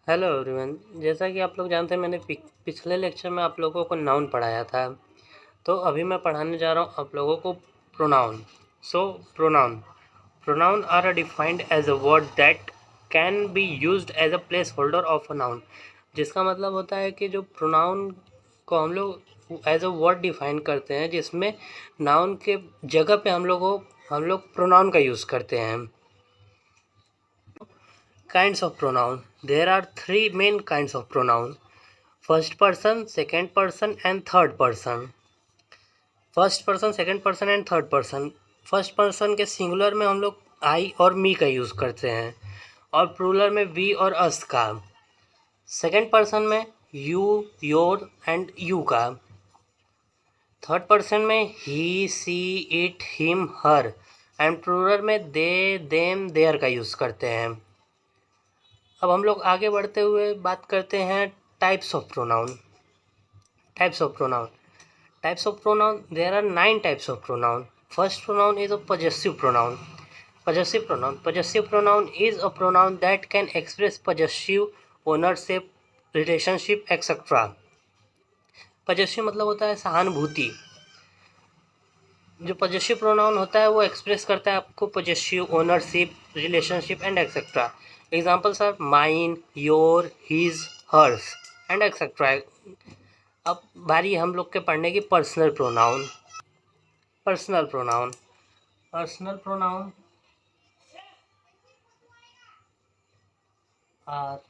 Hello everyone. जैसा कि आप लोग जानते हैं, मैंने पिछले लेक्चर में आप लोगों को नाउन पढ़ाया था। तो अभी मैं पढ़ाने जा रहा हूँ आप लोगों को pronoun. So pronoun pronoun are defined as a word that can be used as a place holder of a noun. जिसका मतलब होता है कि जो प्रोनाउन को हम लोग एज अ वर्ड डिफाइन करते हैं, जिसमें नाउन के जगह पे हम लोग प्रोनाउन का यूज़ करते हैं। Kinds of pronoun. There are three main kinds of pronoun: first person, second person and third person. First person, second person and third person. First person के सिंगुलर में हम लोग आई और मी का यूज़ करते हैं, और प्लूरल में वी और अस का। सेकंड पर्सन में यू, योर एंड यू का। थर्ड पर्सन में he, she, it, him, her and plural में दे, देम, देयर का यूज़ करते हैं। अब हम लोग आगे बढ़ते हुए बात करते हैं types of pronoun. Types of pronoun Types of pronoun. There are 9 types of pronoun. First pronoun is a possessive pronoun. Possessive pronoun is a pronoun that can express possessive, ownership, relationship, etc. Possessive मतलब होता है सहानुभूति। जो possessive pronoun होता है वो express करता है आपको possessive, ownership, relationship and etc. Examples are mine, your, his, hers and etc. अब बारी हम लोग के पढ़ने की personal pronoun. Personal pronoun Personal pronoun are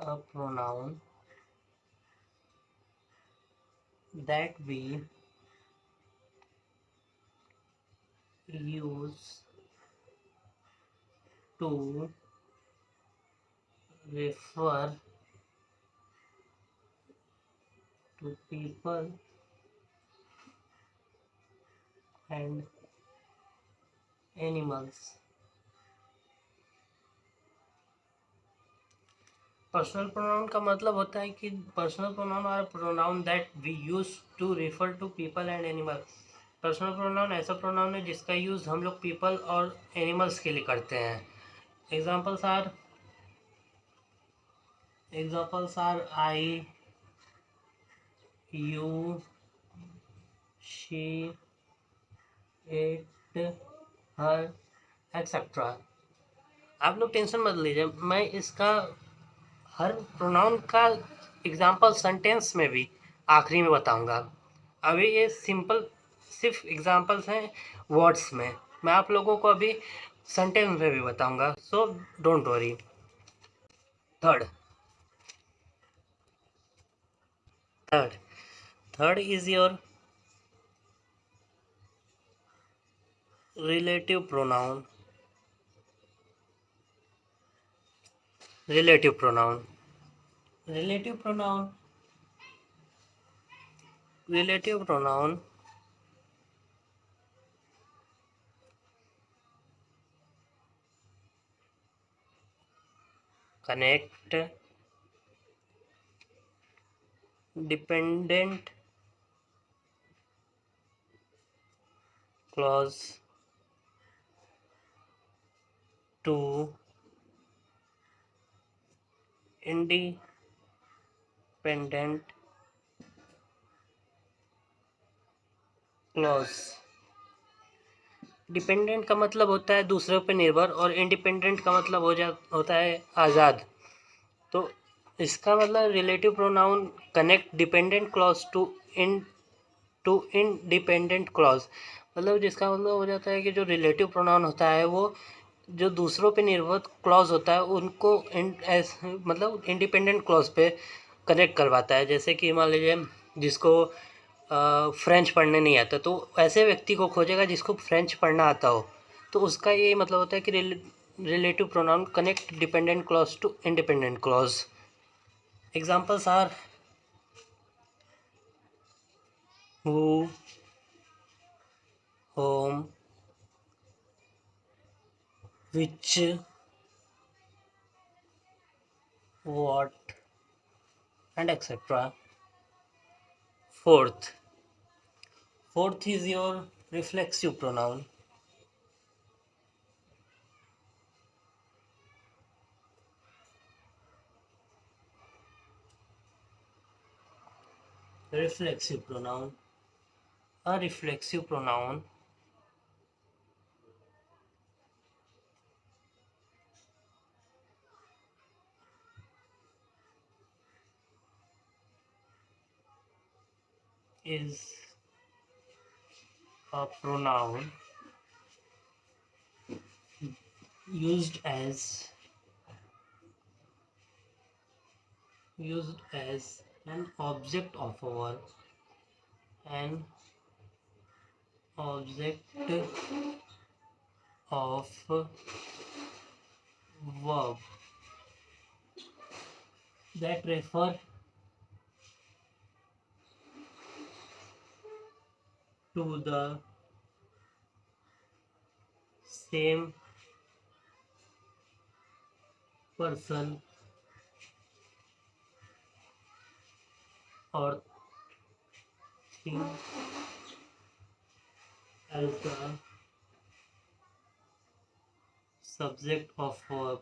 a pronoun that we use to refer to people and animals. Personal pronoun का मतलब होता है कि personal pronoun are pronoun that we use to refer to people and animal. Personal pronoun ऐसा pronoun है जिसका use हम लोग पीपल और एनिमल्स के लिए करते हैं। Examples are I, you, she, it, her etcetera. आप लोग टेंशन मत लीजिए, मैं इसका हर प्रोनाउन का एग्जाम्पल सेंटेंस में भी आखिरी में बताऊंगा। अभी ये सिंपल सिर्फ एग्जाम्पल्स हैं वर्ड्स में, मैं आप लोगों को अभी सेंटेंस में भी बताऊंगा, so don't worry. Third third third is your relative pronoun. Relative pronoun relative pronoun relative pronoun connect dependent clause to independent clause. Dependent का मतलब होता है दूसरों पर निर्भर, और इंडिपेंडेंट का मतलब होता है आज़ाद। तो इसका मतलब relative pronoun connect dependent clause to independent clause, मतलब जिसका मतलब हो जाता है कि जो रिलेटिव प्रोनाउन होता है वो जो दूसरों पे निर्भर क्लॉज होता है उनको मतलब इंडिपेंडेंट क्लॉज पे कनेक्ट करवाता है। जैसे कि मान लीजिए जिसको फ्रेंच पढ़ने नहीं आता, तो ऐसे व्यक्ति को खोजेगा जिसको फ्रेंच पढ़ना आता हो, तो उसका ये मतलब होता है कि relative pronoun connect dependent clause to independent clause. Examples are who, whom, which, what and etc. Fourth, Fourth is your reflexive pronoun. Reflexive pronoun. A reflexive pronoun is a pronoun used as an object of a verb, an object of verb that refer to the same person or thing as the subject of verb.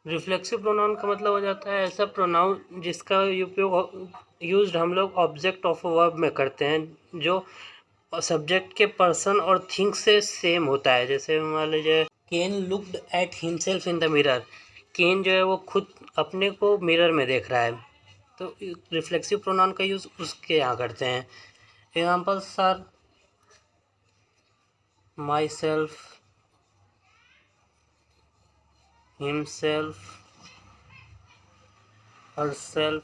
Reflexive pronoun का मतलब हो जाता है ऐसा pronoun जिसका उपयोग used हम लोग ऑब्जेक्ट ऑफ वर्ब में करते हैं जो सब्जेक्ट के पर्सन और थिंग से सेम होता है। जैसे मान लीजिए Ken looked at himself in the mirror. Ken जो है वो खुद अपने को मिरर में देख रहा है, तो रिफ्लेक्सिव प्रोनाउन का यूज़ उसके यहाँ करते हैं। Examples are myself, himself, herself,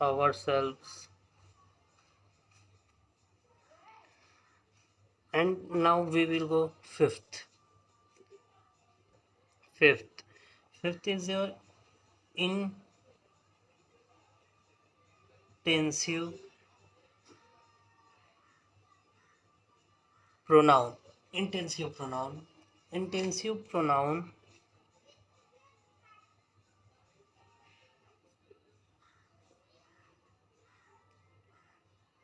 ourselves. And now we will go fifth. Fifth. Fifth is your intensive pronoun. Intensive pronoun. Intensive pronoun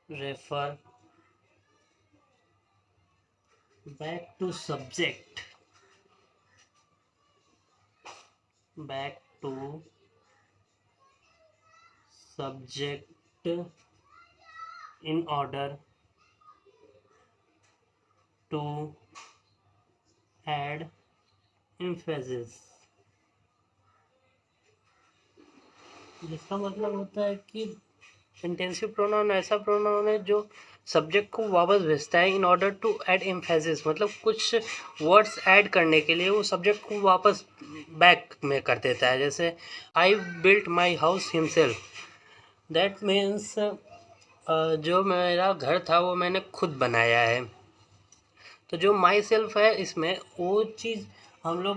refer back to subject. Back to subject in order to add emphasis. जिसका मतलब होता है कि intensive pronoun ऐसा pronoun है जो subject को वापस भेजता है in order to add emphasis, मतलब कुछ वर्ड्स ऐड करने के लिए वो सब्जेक्ट को वापस बैक में कर देता है। जैसे I built my house himself, that means जो मेरा घर था वो मैंने खुद बनाया है। तो जो माई सेल्फ है इसमें वो चीज़ हम लोग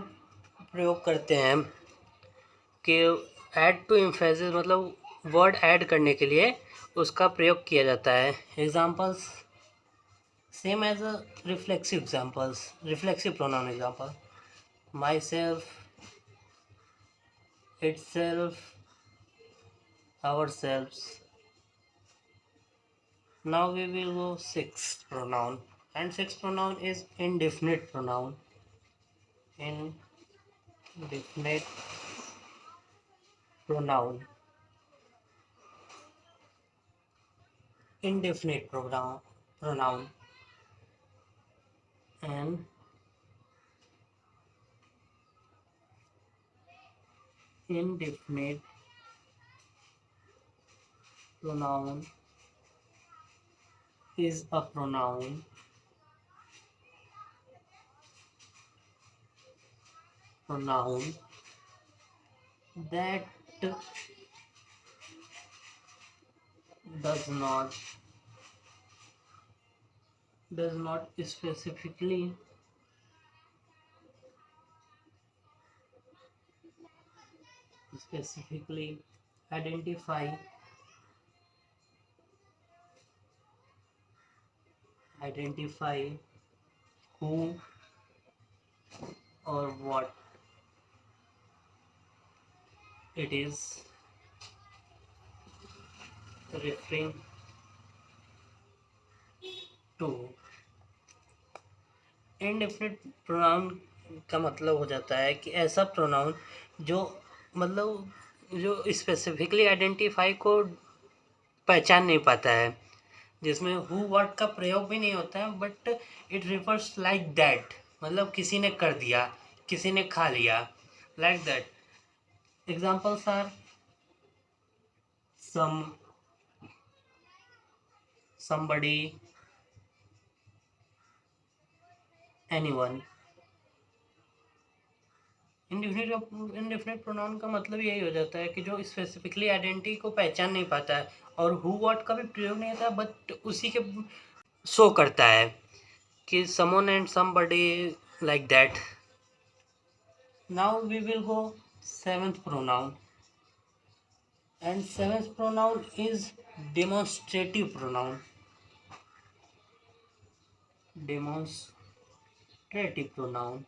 प्रयोग करते हैं कि ऐड टू एम्फेसिस, मतलब वर्ड ऐड करने के लिए उसका प्रयोग किया जाता है। Examples same as a reflexive examples, reflexive pronoun example myself, itself, ourselves. Now we will go sixth pronoun, and sixth pronoun is indefinite pronoun. Indefinite pronoun. Indefinite pronoun. And indefinite pronoun is a pronoun that does not specifically identify who or what it is, referring to indefinite pronoun का मतलब हो जाता है कि ऐसा pronoun जो मतलब जो स्पेसिफिकली आइडेंटिफाई को पहचान नहीं पाता है, जिसमें हु व्हाट का प्रयोग भी नहीं होता है, but it refers like that, मतलब किसी ने कर दिया, किसी ने खा लिया, like that. Examples are some, somebody, anyone. Indefinite pronoun का मतलब यही हो जाता है कि जो स्पेसिफिकली आइडेंटिटी को पहचान नहीं पाता है और हु व्हाट का भी प्रयोग नहीं होता, बट उसी के शो करता है कि someone and somebody, like that. Now we will go seventh pronoun, and seventh pronoun is demonstrative pronoun. Demonstrative pronoun.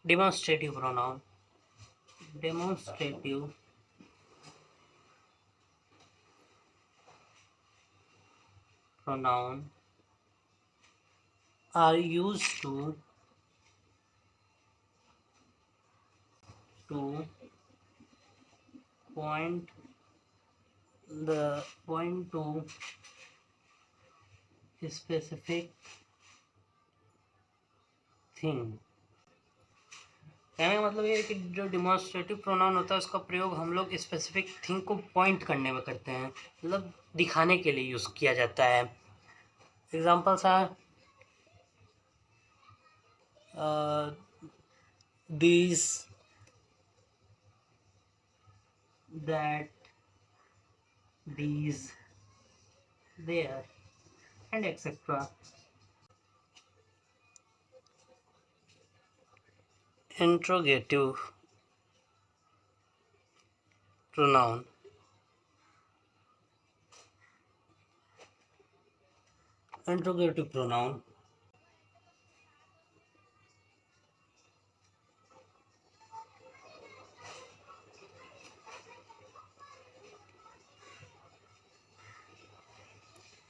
Demonstrative pronoun. Demonstrative pronoun are used to point to specific thing. कहने का मतलब ये है कि जो डिमॉन्स्ट्रेटिव प्रोनाउन होता है उसका प्रयोग हम लोग स्पेसिफिक थिंग को पॉइंट करने में करते हैं, मतलब दिखाने के लिए यूज़ किया जाता है. Examples are these, that, these, there, and etc. Interrogative pronoun. Interrogative pronoun.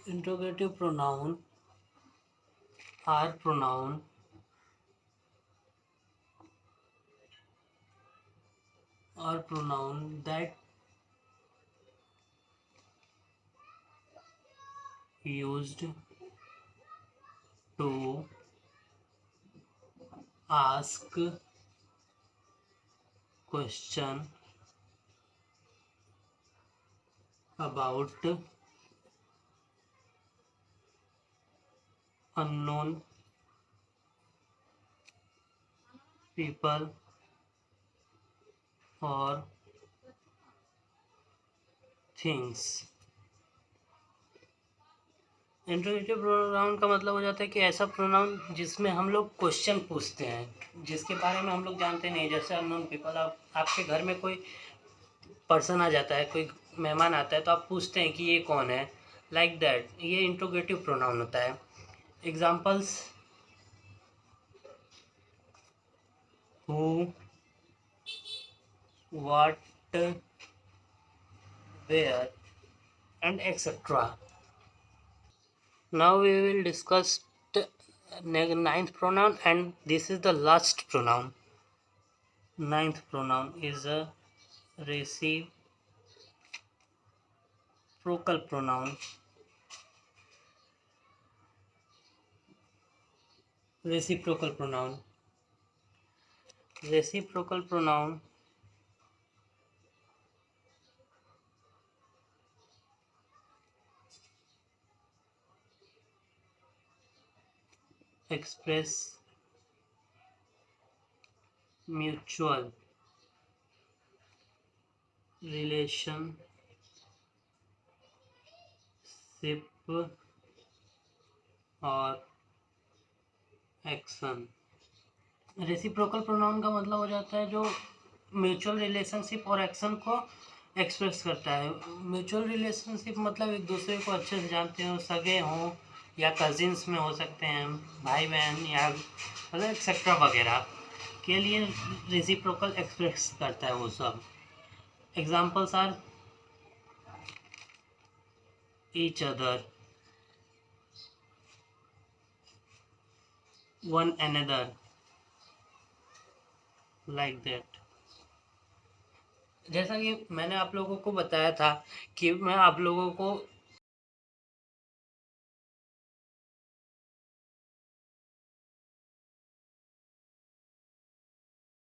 Interrogative pronoun are pronoun that used to ask question about unknown people or things. Interrogative pronoun का मतलब हो जाता है कि ऐसा प्रोनाउन जिसमें हम लोग क्वेश्चन पूछते हैं जिसके बारे में हम लोग जानते नहीं. जैसे अननोन पीपल, आपके घर में कोई पर्सन आ जाता है, कोई मेहमान आता है, तो आप पूछते हैं कि ये कौन है, लाइक दैट. ये इंट्रोगेटिव प्रोनाउन होता है. Examples who, what, where, and etc. Now we will discuss the ninth pronoun, and this is the last pronoun. Ninth pronoun is a reciprocal pronoun. Reciprocal pronoun. Reciprocal pronoun express mutual relationship और action. Reciprocal pronoun का मतलब हो जाता है जो mutual relationship और action को express करता है. म्यूचुअल रिलेशनशिप मतलब एक दूसरे को अच्छे से जानते हो, सगे हों या कजिन्स में हो सकते हैं, भाई बहन, या मतलब एक्सेट्रा वगैरह. के लिए रेसिप्रोकल एक्सप्रेस करता है वो सब। Examples are each other, one another, like that. जैसा कि मैंने आप लोगों को बताया था कि मैं आप लोगों को